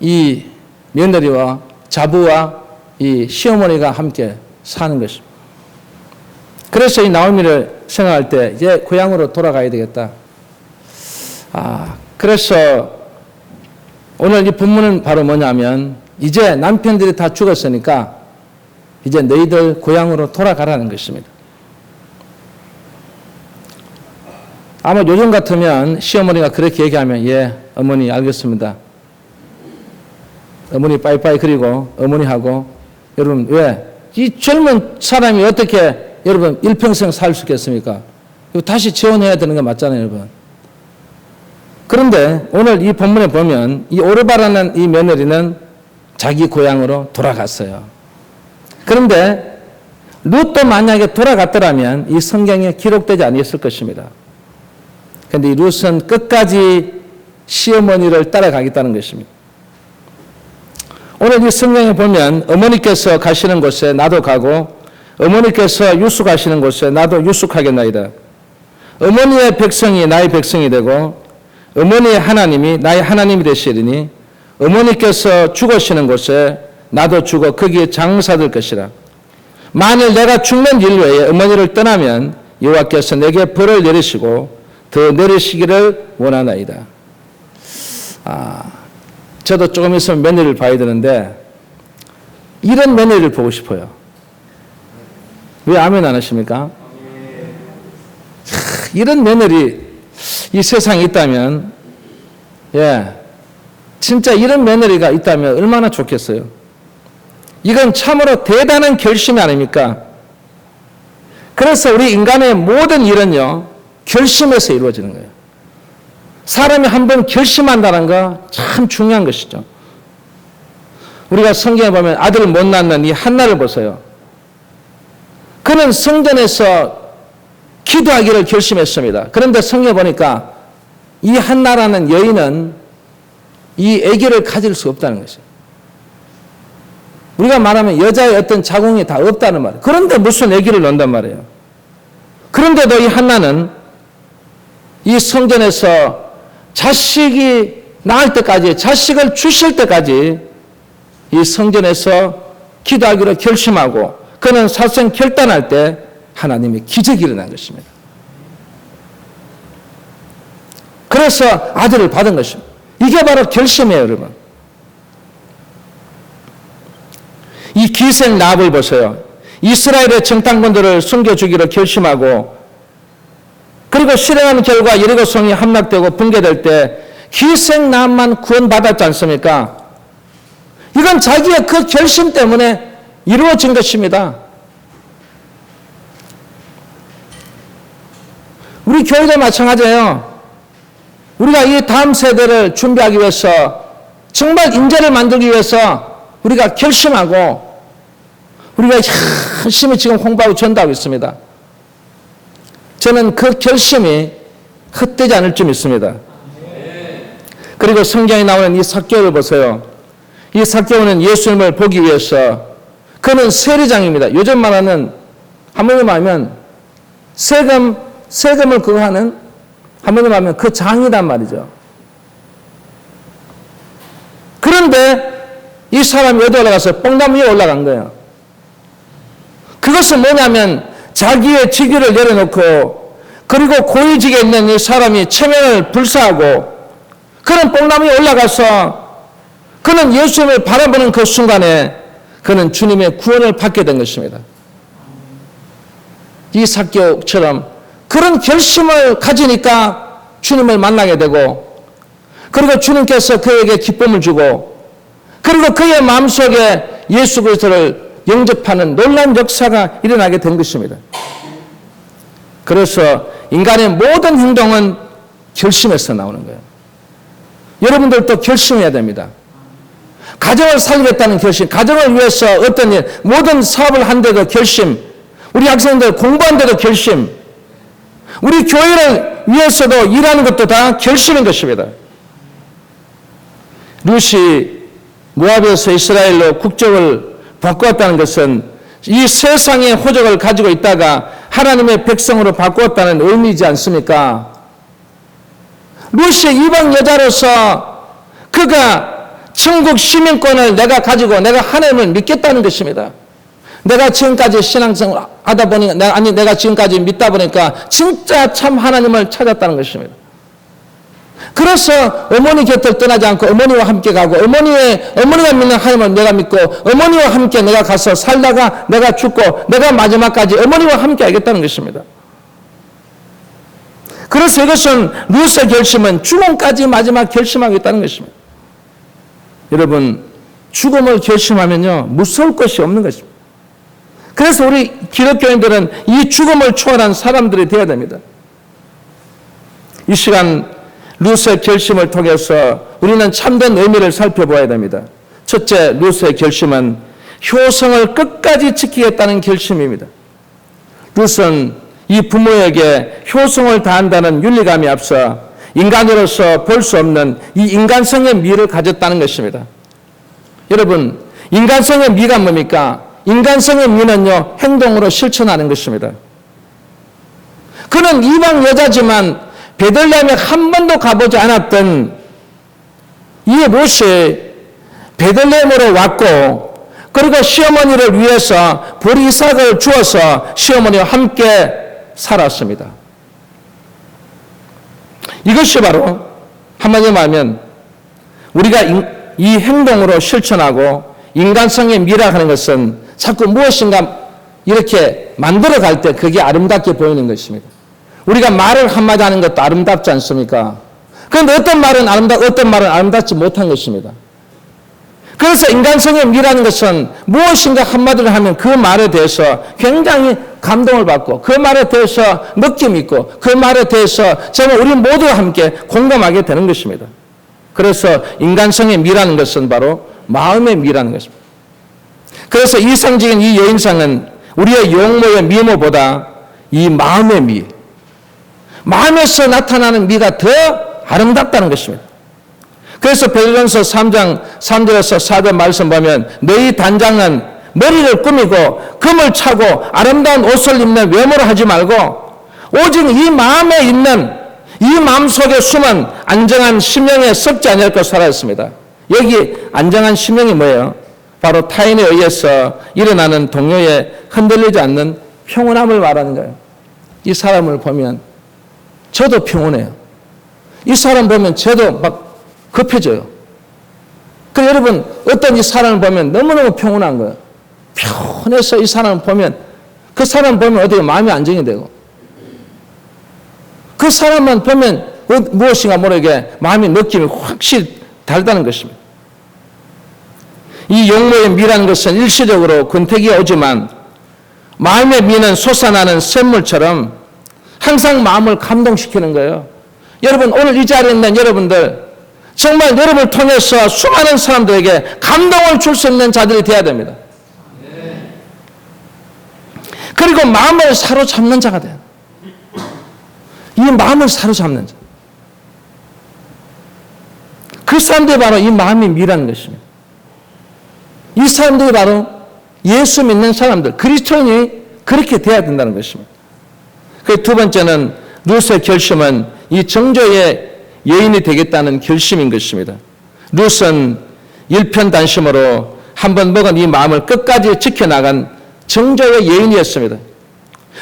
이 며느리와 자부와 이 시어머니가 함께 사는 것입니다. 그래서 이 나오미를 생각할 때 이제 고향으로 돌아가야 되겠다. 그래서 오늘 이 본문은 바로 뭐냐면 이제 남편들이 다 죽었으니까 이제 너희들 고향으로 돌아가라는 것입니다. 아마 요즘 같으면 시어머니가 그렇게 얘기하면 예, 어머니 알겠습니다. 어머니 빠이빠이 그리고 어머니하고 여러분 왜? 이 젊은 사람이 어떻게 여러분 일평생 살 수 있겠습니까? 다시 재혼해야 되는 거 맞잖아요, 여러분. 그런데 오늘 이 본문에 보면 이 오르바라는 이 며느리는 자기 고향으로 돌아갔어요. 그런데 룻도 만약에 돌아갔더라면 이 성경에 기록되지 아니었을 것입니다. 그런데 이 룻은 끝까지 시어머니를 따라가겠다는 것입니다. 오늘 이 성경에 보면 어머니께서 가시는 곳에 나도 가고 어머니께서 유숙하시는 곳에 나도 유숙하겠나이다. 어머니의 백성이 나의 백성이 되고 어머니의 하나님이 나의 하나님이 되시리니 어머니께서 죽으시는 곳에 나도 죽어 거기에 장사될 것이라. 만일 내가 죽는 일 외에 어머니를 떠나면 여호와께서 내게 벌을 내리시고 더 내리시기를 원하나이다. 저도 조금 있으면 며느리를 봐야 되는데 이런 며느리를 보고 싶어요. 왜 아멘 안 하십니까? 이런 며느리 이 세상에 있다면 진짜 이런 며느리가 있다면 얼마나 좋겠어요. 이건 참으로 대단한 결심이 아닙니까? 그래서 우리 인간의 모든 일은요 결심에서 이루어지는 거예요. 사람이 한번 결심한다는 거 참 중요한 것이죠. 우리가 성경에 보면 아들을 못 낳는 이 한나를 보세요. 그는 성전에서 기도하기를 결심했습니다. 그런데 성경에 보니까 이 한나라는 여인은 이 아기를 가질 수 없다는 것이에요. 우리가 말하면 여자의 어떤 자궁이 다 없다는 말이에요. 그런데 무슨 아기를 낳는단 말이에요. 그런데도 이 한나는 이 성전에서 자식이 낳을 때까지, 자식을 주실 때까지 이 성전에서 기도하기로 결심하고 그는 살생 결단할 때 하나님의 기적이 일어난 것입니다. 그래서 아들을 받은 것입니다. 이게 바로 결심이에요, 여러분. 이 기생 라합을 보세요. 이스라엘의 정탐꾼들을 숨겨주기로 결심하고 그리고 실행하는 결과 여리고 성이 함락되고 붕괴될 때 기생 라합만 구원받았지 않습니까? 이건 자기의 그 결심 때문에 이루어진 것입니다. 우리 교회도 마찬가지예요. 우리가 이 다음 세대를 준비하기 위해서 정말 인재를 만들기 위해서 우리가 결심하고 우리가 열심히 지금 홍보하고 전도하고 있습니다. 저는 그 결심이 헛되지 않을 줄 믿습니다. 그리고 성경에 나오는 이 삭개오를 보세요. 이 삭개오는 예수님을 보기 위해서 그는 세리장입니다. 요즘 말하는 한번에 말하면 세금을 그거 하는 한번에 말하면 그 장이란 말이죠. 그런데 이 사람이 어디 올라가서 뽕나무 위에 올라간 거예요. 그것은 뭐냐면 자기의 직위를 내려놓고 그리고 고위직에 있는 이 사람이 체면을 불사하고 그는 뽕나무 위에 올라가서 그는 예수님을 바라보는 그 순간에 그는 주님의 구원을 받게 된 것입니다. 이 삭개오처럼 그런 결심을 가지니까 주님을 만나게 되고 그리고 주님께서 그에게 기쁨을 주고 그리고 그의 마음속에 예수 그리스도를 영접하는 놀라운 역사가 일어나게 된 것입니다. 그래서 인간의 모든 행동은 결심에서 나오는 거예요. 여러분들도 결심해야 됩니다. 가정을 살리겠다는 결심, 가정을 위해서 어떤 일, 모든 사업을 한데도 결심, 우리 학생들 공부한데도 결심, 우리 교회를 위해서도 일하는 것도 다 결심인 것입니다. 룻이 모압에서 이스라엘로 국적을 바꾸었다는 것은 이 세상의 호적을 가지고 있다가 하나님의 백성으로 바꾸었다는 의미이지 않습니까? 룻이 이방 여자로서 그가 천국 시민권을 내가 가지고 내가 하나님을 믿겠다는 것입니다. 내가 지금까지 신앙생활 하다 보니까, 내가 지금까지 믿다 보니까 진짜 참 하나님을 찾았다는 것입니다. 그래서 어머니 곁을 떠나지 않고 어머니와 함께 가고, 어머니가 믿는 하나님을 내가 믿고, 어머니와 함께 내가 가서 살다가 내가 죽고, 내가 마지막까지 어머니와 함께 하겠다는 것입니다. 그래서 이것은 룻의 결심은 죽음까지 마지막 결심하겠다는 것입니다. 여러분, 죽음을 결심하면요, 무서울 것이 없는 것입니다. 그래서 우리 기독교인들은 이 죽음을 초월한 사람들이 되어야 됩니다. 이 시간 룻의 결심을 통해서 우리는 참된 의미를 살펴보아야 됩니다. 첫째, 룻의 결심은 효성을 끝까지 지키겠다는 결심입니다. 룻은 이 부모에게 효성을 다한다는 윤리감이 앞서 인간으로서 볼 수 없는 이 인간성의 미를 가졌다는 것입니다. 여러분, 인간성의 미가 뭡니까? 인간성의 미는요, 행동으로 실천하는 것입니다. 그는 이방 여자지만 베들레헴에 한 번도 가보지 않았던 이 롯이 베들레헴으로 왔고, 그리고 시어머니를 위해서 보리 이삭을 주어서 시어머니와 함께 살았습니다. 이것이 바로 한마디로 말하면 우리가 이 행동으로 실천하고 인간성의 미라하는 것은 자꾸 무엇인가 이렇게 만들어갈 때 그게 아름답게 보이는 것입니다. 우리가 말을 한마디 하는 것도 아름답지 않습니까? 그런데 어떤 말은 아름답지 못한 것입니다. 그래서 인간성의 미라는 것은 무엇인가 한마디를 하면 그 말에 대해서 굉장히 감동을 받고, 그 말에 대해서 느낌이 있고, 그 말에 대해서 정말 우리 모두가 함께 공감하게 되는 것입니다. 그래서 인간성의 미라는 것은 바로 마음의 미라는 것입니다. 그래서 이상적인 이 여인상은 우리의 용모의 미모보다 이 마음의 미, 마음에서 나타나는 미가 더 아름답다는 것입니다. 그래서 베드로전서 3장 3절에서 4절 말씀 보면 너희 단장은 머리를 꾸미고 금을 차고 아름다운 옷을 입는 외모를 하지 말고 오직 이 마음에 있는 이 마음속에 숨은 안정한 심령에 썩지 않을 것 살아있습니다. 여기 안정한 심령이 뭐예요? 바로 타인에 의해서 일어나는 동요에 흔들리지 않는 평온함을 말하는 거예요. 이 사람을 보면 저도 평온해요. 이 사람 보면 저도 막 급해져요. 그래서 여러분, 어떤 이 사람을 보면 너무너무 평온한 거예요. 평온해서 이 사람을 보면, 그 사람 보면 어떻게 마음이 안정이 되고, 그 사람만 보면 무엇인가 모르게 마음의 느낌이 확실히 다르다는 것입니다. 이 용모의 미라는 것은 일시적으로 권태기가 오지만 마음의 미는 솟아나는 샘물처럼 항상 마음을 감동시키는 거예요. 여러분, 오늘 이 자리에 있는 여러분들, 정말 여러분을 통해서 수많은 사람들에게 감동을 줄 수 있는 자들이 되어야 됩니다. 그리고 마음을 사로잡는 자가 돼요. 이 마음을 사로잡는 자. 그 사람들이 바로 이 마음이 미라는 것입니다. 이 사람들이 바로 예수 믿는 사람들, 그리스도인이 그렇게 돼야 된다는 것입니다. 그 두 번째는 룻의 결심은 이 정조의 여인이 되겠다는 결심인 것입니다. 룻은 일편단심으로 한번 먹은 이 마음을 끝까지 지켜나간 정조의 여인이었습니다.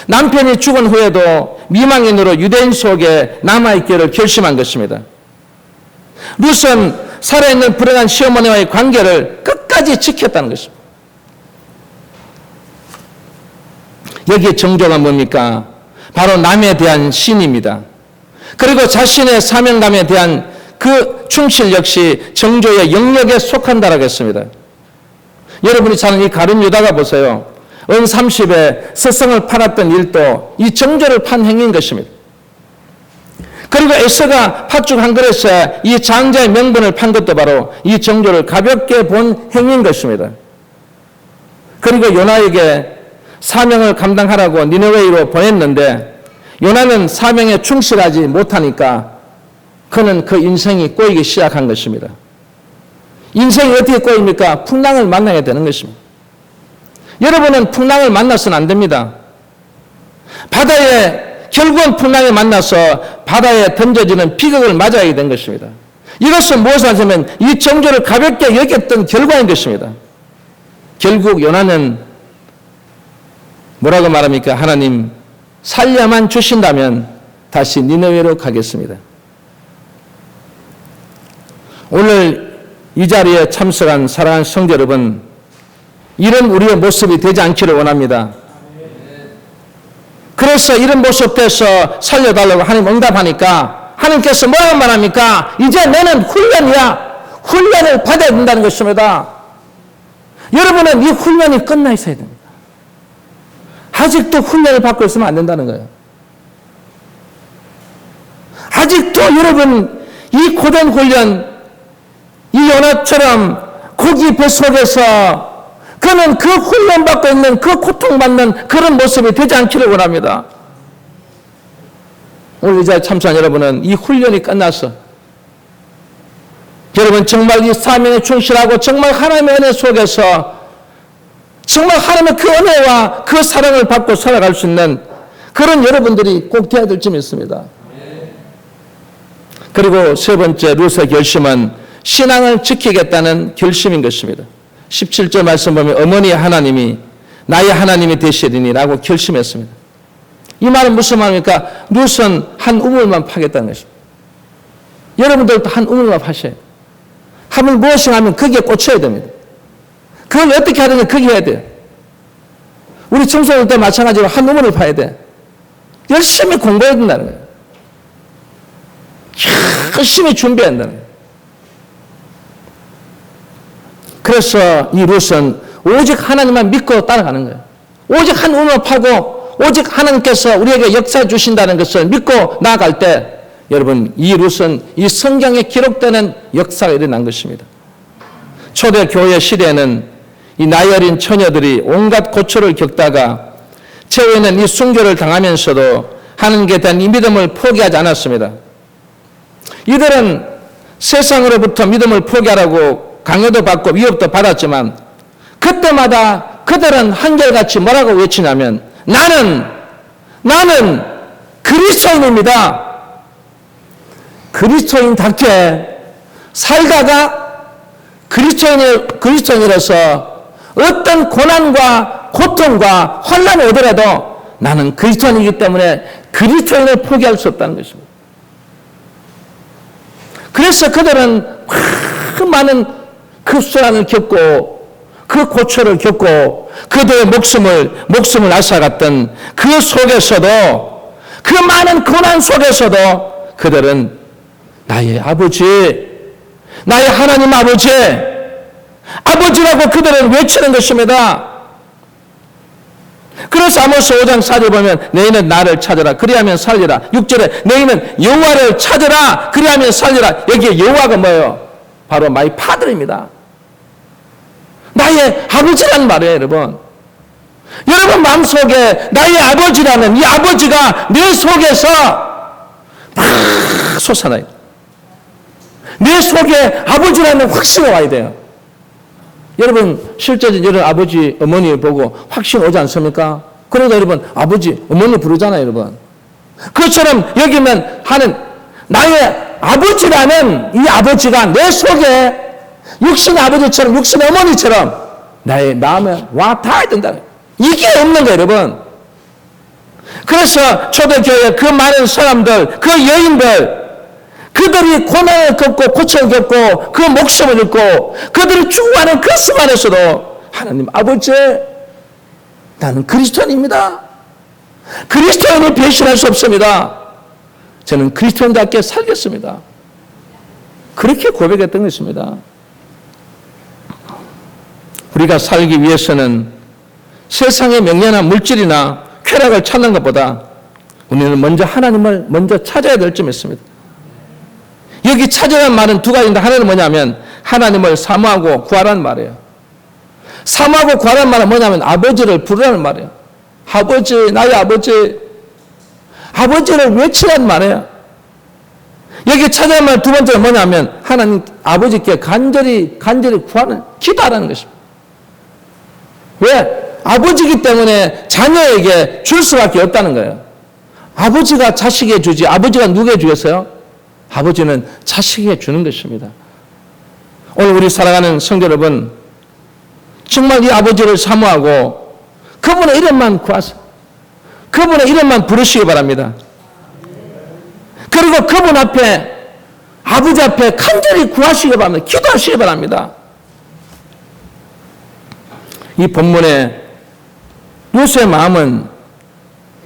남편이 죽은 후에도 미망인으로 유대인 속에 남아있기를 결심한 것입니다. 룻은 살아있는 불행한 시어머니와의 관계를 끝까지 지켰다는 것입니다. 여기에 정조가 뭡니까? 바로 남에 대한 신입니다. 그리고 자신의 사명감에 대한 그 충실 역시 정조의 영역에 속한다라고 했습니다. 여러분이 잘 아는 이 가룟 유다가 보세요. 은 30에 스승을 팔았던 일도 이 정조를 판 행위인 것입니다. 그리고 에서가 팥죽 한 그릇에 이 장자의 명분을 판 것도 바로 이 정조를 가볍게 본 행위인 것입니다. 그리고 요나에게 사명을 감당하라고 니느웨이로 보냈는데 요나는 사명에 충실하지 못하니까 그는 그 인생이 꼬이기 시작한 것입니다. 인생이 어떻게 꼬입니까? 풍랑을 만나게 되는 것입니다. 여러분은 풍랑을 만나서는 안 됩니다. 결국은 풍랑에 만나서 바다에 던져지는 비극을 맞아야 된 것입니다. 이것은 무엇을 하냐면 이 정죄를 가볍게 여겼던 결과인 것입니다. 결국 요나는 뭐라고 말합니까? 하나님 살려만 주신다면 다시 니느웨로 가겠습니다. 오늘 이 자리에 참석한 사랑하는 성도 여러분, 이런 우리의 모습이 되지 않기를 원합니다. 그래서 이런 모습 돼서 살려달라고 하나님 응답하니까 하나님께서 뭐라고 말합니까? 이제 너는 훈련이야. 훈련을 받아야 된다는 것입니다. 여러분은 이 훈련이 끝나 있어야 됩니다. 아직도 훈련을 받고 있으면 안 된다는 거예요. 아직도 여러분 이 고된 훈련, 이 요나처럼 고기 뱃속에서 그는 그 훈련받고 있는 그 고통받는 그런 모습이 되지 않기를 원합니다. 오늘 이 자리에 참석한 여러분은 이 훈련이 끝나서 여러분 정말 이 사명에 충실하고 정말 하나님의 은혜 속에서 정말 하나님의 그 은혜와 그 사랑을 받고 살아갈 수 있는 그런 여러분들이 꼭 되어야 될 점이 있습니다. 그리고 세 번째 룻의 결심은 신앙을 지키겠다는 결심인 것입니다. 17절 말씀 보면 어머니 하나님이 나의 하나님이 되시리니 라고 결심했습니다. 이 말은 무슨 말입니까? 룻은 한 우물만 파겠다는 것입니다. 여러분들도 한 우물만 파셔야 돼요. 하면 무엇이 하면 거기에 꽂혀야 됩니다. 그걸 어떻게 하든지 거기 해야 돼요. 우리 청소년 때 마찬가지로 한 우물을 파야 돼. 열심히 공부해야 된다는 거예요. 열심히 준비해야 된다는 거예요. 그래서 이 룻은 오직 하나님만 믿고 따라가는 거예요. 오직 한 우물을 파고 오직 하나님께서 우리에게 역사해 주신다는 것을 믿고 나아갈 때 여러분 이 룻은 이 성경에 기록되는 역사가 일어난 것입니다. 초대 교회 시대에는 이 나이 어린 처녀들이 온갖 고초를 겪다가 최후에는 이 순교를 당하면서도 하나님께 대한 이 믿음을 포기하지 않았습니다. 이들은 세상으로부터 믿음을 포기하라고 강요도 받고 위협도 받았지만 그때마다 그들은 한결같이 뭐라고 외치냐면 나는 그리스도인입니다. 그리스도인답게 살다가 그리스도인으로서 어떤 고난과 고통과 혼란이 오더라도 나는 그리스도인이기 때문에 그리스도인을 포기할 수 없다는 것입니다. 그래서 그들은 그 많은 그 수란을 겪고 그 고초를 겪고 그들의 목숨을 앗아갔던 그 속에서도 그 많은 고난 속에서도 그들은 나의 아버지, 나의 하나님 아버지라고 그들은 외치는 것입니다. 그래서 아모스 5장 4절 보면 너희는 나를 찾으라 그리하면 살리라. 6절에 너희는 여호와를 찾으라 그리하면 살리라. 여기에 여호와가 뭐예요? 바로 마이 파들입니다. 나의 아버지라는 말이에요, 여러분. 여러분 마음속에 나의 아버지라는 이 아버지가 내 속에서 막 솟아나요. 내 속에 아버지라는 확신이 와야 돼요. 여러분 실제로 여러분 아버지 어머니 보고 확신 오지 않습니까? 그러다 여러분 아버지 어머니 부르잖아요, 여러분. 그것처럼 여기면 하는 나의 아버지라는 이 아버지가 내 속에 육신의 아버지처럼 육신의 어머니처럼 나의 마음에 와 닿아야 된다는 거예요. 이게 없는 거예요, 여러분. 그래서 초대교회 그 많은 사람들, 그 여인들, 그들이 고난을 겪고 고초를 겪고 그 목숨을 잃고 그들이 죽어가는 그 순간에서도 하나님 아버지, 나는 그리스도인입니다. 그리스도인을 배신할 수 없습니다. 저는 그리스도인답게 살겠습니다. 그렇게 고백했던 것입니다. 우리가 살기 위해서는 세상의 명예나 물질이나 쾌락을 찾는 것보다 우리는 먼저 하나님을 먼저 찾아야 될 점이 있습니다. 여기 찾으라는 말은 두 가지인데 하나는 뭐냐면 하나님을 사모하고 구하라는 말이에요. 사모하고 구하라는 말은 뭐냐면 아버지를 부르라는 말이에요. 아버지, 나의 아버지. 아버지를 외치라는 말이에요. 여기 찾아라는 말 두 번째는 뭐냐면 하나님 아버지께 간절히 구하는 기도하라는 것입니다. 왜? 아버지이기 때문에 자녀에게 줄 수밖에 없다는 거예요. 아버지가 자식에게 주지 아버지가 누구에게 주겠어요? 아버지는 자식에게 주는 것입니다. 오늘 우리 사랑하는 성도 여러분, 정말 이 아버지를 사모하고 그분의 이름만 구하세요. 그분의 이름만 부르시기 바랍니다. 그리고 그분 앞에, 아버지 앞에 간절히 구하시기 바랍니다. 기도하시기 바랍니다. 이 본문에 요셉의 마음은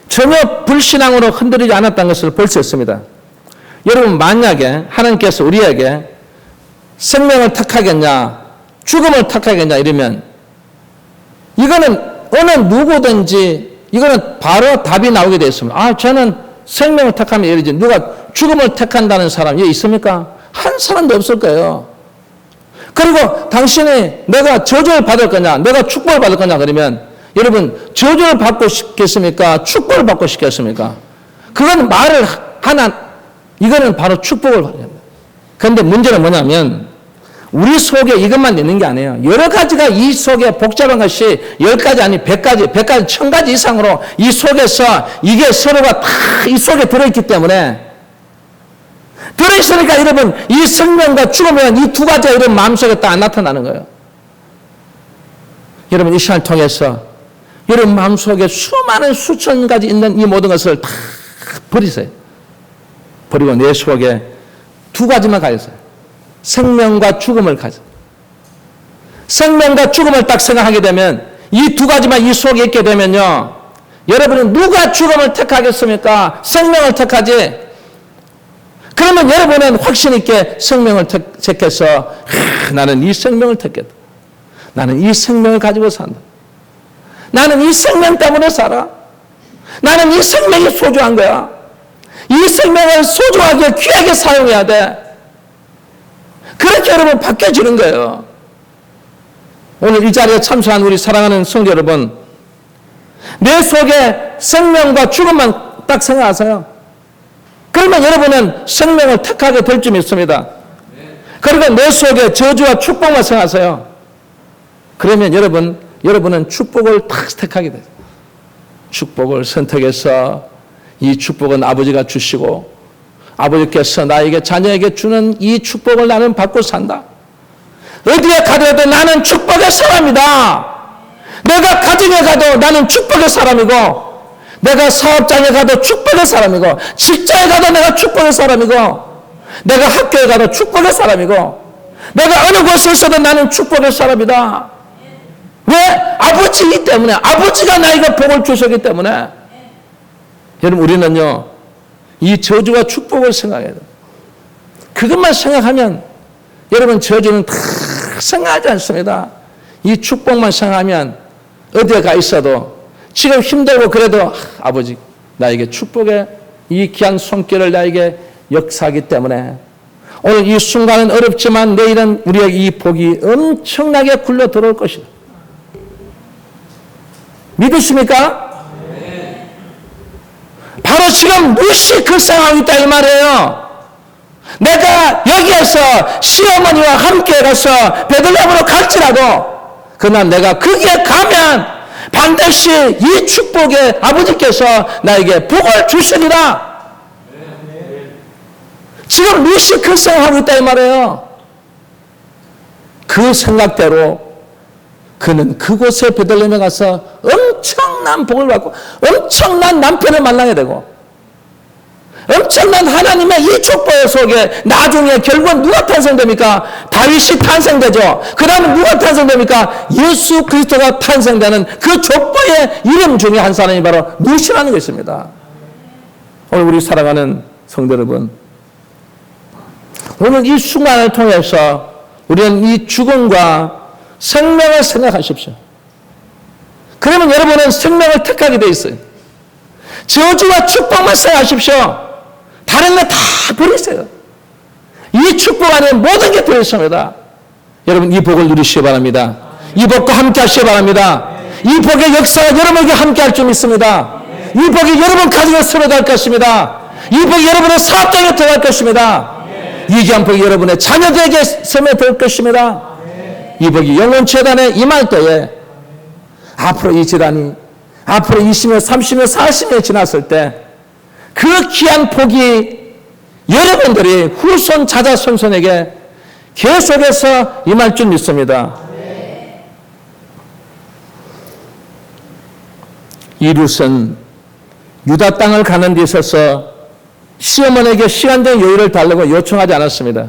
전혀 불신앙으로 흔들리지 않았다는 것을 볼 수 있습니다. 여러분, 만약에 하나님께서 우리에게 생명을 택하겠냐, 죽음을 택하겠냐 이러면 이거는 어느 누구든지 이거는 바로 답이 나오게 되어 있습니다. 저는 생명을 택하면 이러지. 누가 죽음을 택한다는 사람이 있습니까? 한 사람도 없을 거예요. 그리고 당신이 내가 저주를 받을 거냐, 내가 축복을 받을 거냐 그러면 여러분, 저주를 받고 싶겠습니까? 축복을 받고 싶겠습니까? 그건 말을 하나, 이거는 바로 축복을 받는 겁니다. 그런데 문제는 뭐냐면 우리 속에 이것만 있는 게 아니에요. 여러 가지가 이 속에 복잡한 것이 10가지 아니 100가지, 100가지, 1000가지 이상으로 이 속에서 이게 서로가 다 이 속에 들어있기 때문에 들어있으니까 여러분 이 생명과 죽음은 이 두 가지가 여러분 마음속에 딱 나타나는 거예요. 여러분 이 시간을 통해서 여러분 마음속에 수많은 수천 가지 있는 이 모든 것을 다 버리세요. 버리고 내 속에 두 가지만 가졌어요. 생명과 죽음을 가져. 생명과 죽음을 딱 생각하게 되면 이 두 가지만 이 속에 있게 되면요. 여러분은 누가 죽음을 택하겠습니까? 생명을 택하지. 그러면 여러분은 확신 있게 생명을 택해서 나는 이 생명을 택겠다. 나는 이 생명을 가지고 산다. 나는 이 생명 때문에 살아. 나는 이 생명이 소중한 거야. 이 생명을 소중하게 귀하게 사용해야 돼. 그렇게 여러분 바뀌어지는 거예요. 오늘 이 자리에 참석한 우리 사랑하는 성도 여러분, 내 속에 생명과 죽음만 딱 생각하세요. 그러면 여러분은 생명을 택하게 될 줄 믿습니다. 그리고 내 속에 저주와 축복만 생각하세요. 그러면 여러분은 축복을 딱 택하게 돼요. 축복을 선택해서 이 축복은 아버지가 주시고 아버지께서 나에게 자녀에게 주는 이 축복을 나는 받고 산다. 어디에 가더라도 나는 축복의 사람이다. 내가 가정에 가도 나는 축복의 사람이고 내가 사업장에 가도 축복의 사람이고 직장에 가도 내가 축복의 사람이고 내가 학교에 가도 축복의 사람이고 내가 어느 곳에 있어도 나는 축복의 사람이다. 왜? 아버지이기 때문에, 아버지가 나에게 복을 주셨기 때문에. 여러분 우리는요 이 저주와 축복을 생각해야 돼요. 그것만 생각하면 여러분 저주는 다 생각하지 않습니다. 이 축복만 생각하면 어디에 가 있어도 지금 힘들고 그래도 아버지 나에게 축복의 이 귀한 손길을 나에게 역사하기 때문에 오늘 이 순간은 어렵지만 내일은 우리에게 이 복이 엄청나게 굴러 들어올 것이다. 믿으십니까? 바로 지금 무시 그 상황이 있다 이 말이에요. 내가 여기에서 시어머니와 함께 가서 베들레헴으로 갈지라도 그러나 내가 거기에 가면 반드시 이 축복에 아버지께서 나에게 복을 주시리라. 지금 무시 그 상황이 있다 이 말이에요. 그 생각대로 그는 그곳에 베들레헴에 가서 엄청난 복을 받고 엄청난 남편을 만나게 되고 엄청난 하나님의 이 축복 속에 나중에 결국은 누가 탄생됩니까? 다윗이 탄생되죠. 그 다음에 누가 탄생됩니까? 예수 그리스도가 탄생되는 그 족보의 이름 중에 한 사람이 바로 누시라는 것입니다. 오늘 우리 사랑하는 성도 여러분, 오늘 이 순간을 통해서 우리는 이 죽음과 생명을 생각하십시오. 그러면 여러분은 생명을 택하게 돼 있어요. 저주와 축복만 생각하십시오. 다른 거 다 버리세요. 이 축복 안에 모든 게 들어있습니다. 여러분 이 복을 누리시기 바랍니다. 이 복과 함께 하시기 바랍니다. 이 복의 역사가 여러분에게 함께 할 줄 믿습니다. 이 복이 여러분 가정에 스며들 것입니다. 이 복이 여러분의 사업장에 들어갈 것입니다. 이 귀한 복이 여러분의 자녀들에게 스며들 것입니다. 이 복이 영혼재단에 임할 때에 앞으로 이 재단이 앞으로 20년, 30년, 40년이 지났을 때 그 귀한 복이 여러분들이 후손 자자손손에게 계속해서 임할 줄 믿습니다. 이 룻은 유다 땅을 가는 데 있어서 시어머니에게 시간적 여유를 달라고 요청하지 않았습니다.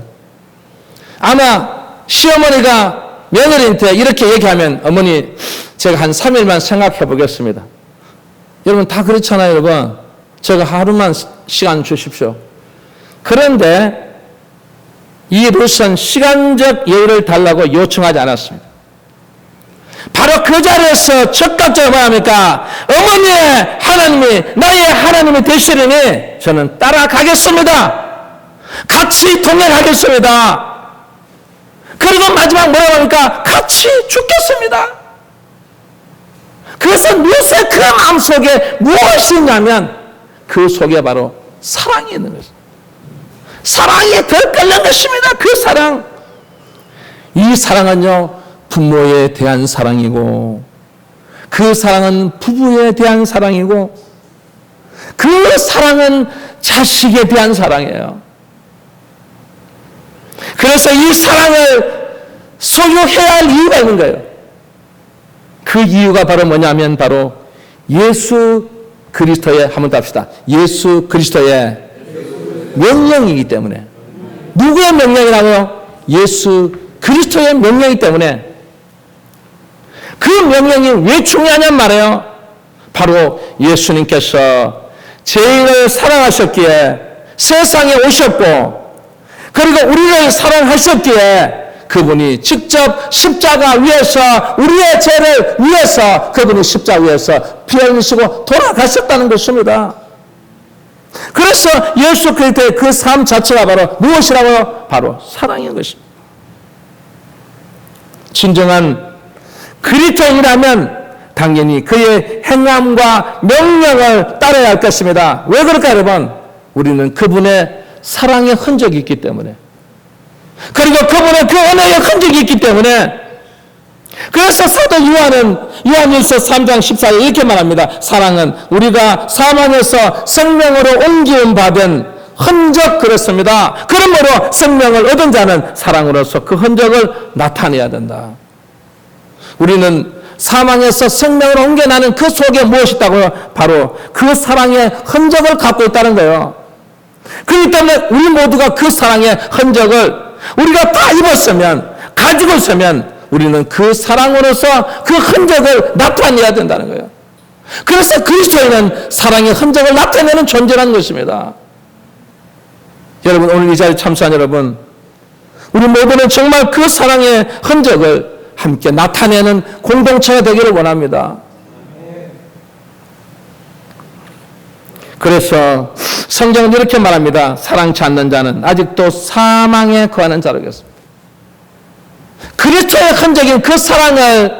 아마 시어머니가 며느리한테 이렇게 얘기하면 어머니 제가 한 3일만 생각해 보겠습니다. 여러분 다 그렇잖아요. 여러분 제가 하루만 시간 주십시오. 그런데 이 룻은 시간적 여유를 달라고 요청하지 않았습니다. 바로 그 자리에서 적극적으로 말합니까? 어머니의 하나님이 나의 하나님이 되시려니 저는 따라가겠습니다. 같이 동행하겠습니다. 그리고 마지막 뭐라고 합니까? 같이 죽겠습니다. 그래서 룻의 그 마음속에 무엇이 있냐면 그 속에 바로 사랑이 있는 것입니다. 사랑이 더 끌는 것입니다. 그 사랑. 이 사랑은요 부모에 대한 사랑이고 그 사랑은 부부에 대한 사랑이고 그 사랑은 자식에 대한 사랑이에요. 그래서 이 사랑을 소유해야 할 이유가 있는 거예요. 그 이유가 바로 뭐냐면 바로 예수 그리스도의 한번 더 합시다. 예수 그리스도의 명령이기 때문에. 누구의 명령이라고요? 예수 그리스도의 명령이기 때문에. 그 명령이 왜 중요하냔 말이에요. 바로 예수님께서 죄인을 사랑하셨기에 세상에 오셨고 그리고 우리를 사랑하셨기에 그분이 직접 십자가 위에서 우리의 죄를 위해서 그분이 십자가 위에서 피 흘리시고 돌아가셨다는 것입니다. 그래서 예수 그리스도의 그 삶 자체가 바로 무엇이라고요? 바로 사랑인 것입니다. 진정한 그리스도인이라면 당연히 그의 행함과 명령을 따라야 할 것입니다. 왜 그럴까 여러분? 우리는 그분의 사랑의 흔적이 있기 때문에 그리고 그분의 그 은혜의 흔적이 있기 때문에 그래서 사도 요한일서 3장 14절 이렇게 말합니다. 사랑은 우리가 사망에서 생명으로 옮기움 받은 흔적 그렇습니다. 그러므로 생명을 얻은 자는 사랑으로서 그 흔적을 나타내야 된다. 우리는 사망에서 생명으로 옮겨나는 그 속에 무엇이 있다고요? 바로 그 사랑의 흔적을 갖고 있다는 거예요. 그렇기 때문에 우리 모두가 그 사랑의 흔적을 우리가 다 입었으면 가지고 있으면 우리는 그 사랑으로서 그 흔적을 나타내야 된다는 거예요. 그래서 그리스도인은 사랑의 흔적을 나타내는 존재라는 것입니다. 여러분 오늘 이 자리에 참석한 여러분 우리 모두는 정말 그 사랑의 흔적을 함께 나타내는 공동체가 되기를 원합니다. 그래서 성경은 이렇게 말합니다. 사랑치 않는 자는 아직도 사망에 거하는 자라겠습니다. 그리스도의 흔적인 그 사랑을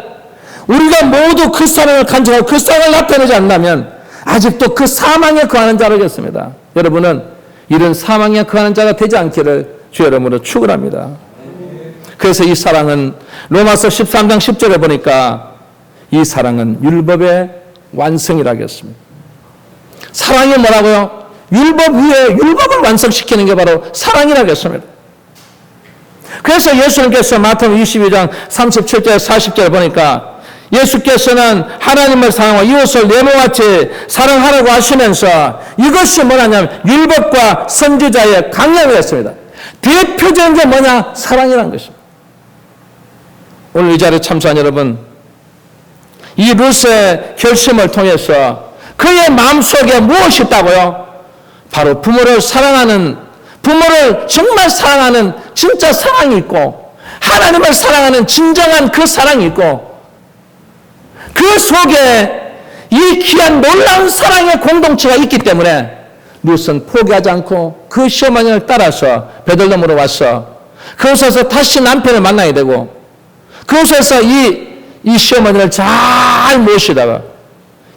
우리가 모두 그 사랑을 간직하고 그 사랑을 나타내지 않는다면 아직도 그 사망에 거하는 자라겠습니다. 여러분은 이런 사망에 거하는 자가 되지 않기를 주의 이름으로 축원합니다. 그래서 이 사랑은 로마서 13장 10절에 보니까 이 사랑은 율법의 완성이라고 했습니다. 사랑이 뭐라고요? 율법 위에 율법을 완성시키는 게 바로 사랑이라고 했습니다. 그래서 예수님께서 마태복음 22장 37절 40절에 보니까 예수께서는 하나님을 사랑하고 이웃을 내 몸같이 사랑하라고 하시면서 이것이 뭐냐면 율법과 선지자의 강령을 했습니다. 대표적인 게 뭐냐? 사랑이라는 것입니다. 오늘 이 자리에 참석한 여러분, 이 룻의 결심을 통해서 그의 마음속에 무엇이 있다고요? 바로 부모를 사랑하는, 부모를 정말 사랑하는 진짜 사랑이 있고 하나님을 사랑하는 진정한 그 사랑이 있고 그 속에 이 귀한 놀라운 사랑의 공동체가 있기 때문에 룻은 포기하지 않고 그 시어머니를 따라서 베들레헴으로 와서 그곳에서 다시 남편을 만나게 되고 그곳에서 이 시어머니를 잘 모시다가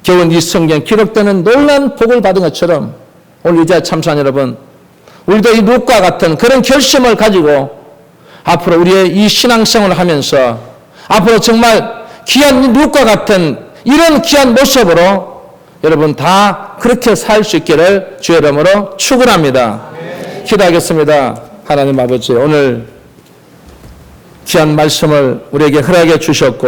결국 이 성경 기록되는 놀라운 복을 받은 것처럼 오늘 이 자리에 참석한 여러분, 우리도 이 룻과 같은 그런 결심을 가지고 앞으로 우리의 이 신앙생활을 하면서 앞으로 정말 귀한 룻과 같은 이런 귀한 모습으로 여러분 다 그렇게 살 수 있기를 주의 이름으로 축원합니다. 기도하겠습니다. 하나님 아버지, 오늘 귀한 말씀을 우리에게 허락해 주셨고